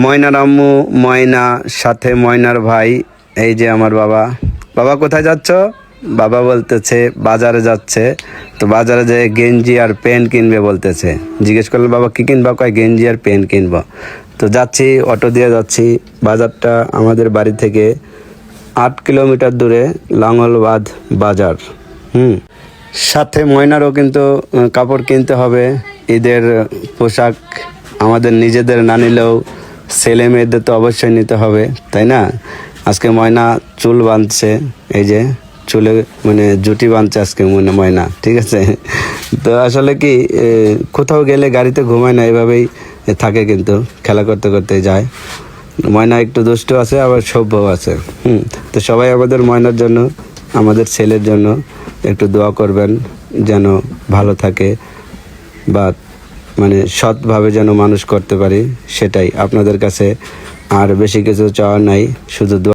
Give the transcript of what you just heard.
ময়নার আম্মু, ময়না, সাথে ময়নার ভাই, এই যে আমার বাবা। বাবা কোথায় যাচ্ছ? বাবা বলতেছে বাজারে যাচ্ছে। তো বাজারে যেয়ে গেঞ্জি আর প্যান্ট কিনবে বলতেছে। জিজ্ঞেস করলাম বাবা কি কিনবা? কয় গেঞ্জি আর প্যান্ট কিনবো। তো যাচ্ছি, অটো দিয়ে যাচ্ছি। বাজারটা আমাদের বাড়ি থেকে 8 কিলোমিটার দূরে, লাঙ্গলবাদ বাজার। সাথে ময়নারও কিন্তু কাপড় কিনতে হবে, ঈদের পোশাক। আমাদের নিজেদের না নিলেও ছেলে মেয়েদের তো অবশ্যই নিতে হবে, তাই না? আজকে ময়না চুল বাঁধছে, এই যে চুলে মানে জুটি বাঁধছে আজকে ময়না, ঠিক আছে? তো আসলে কি কোথাও গেলে গাড়িতে ঘুমায় না, এভাবেই থাকে, কিন্তু খেলা করতে করতে যায়। ময়না একটু দুষ্ট আছে, আবার সভ্যও আছে। তো সবাই আমাদের ময়নার জন্য, আমাদের ছেলের জন্য একটু দোয়া করবেন, যেন ভালো থাকে, বা মানে সৎভাবে যেন মানুষ করতে পারি, সেটাই আপনাদের কাছে। আর বেশি কিছু চাওয়া নাই, শুধু দোয়া।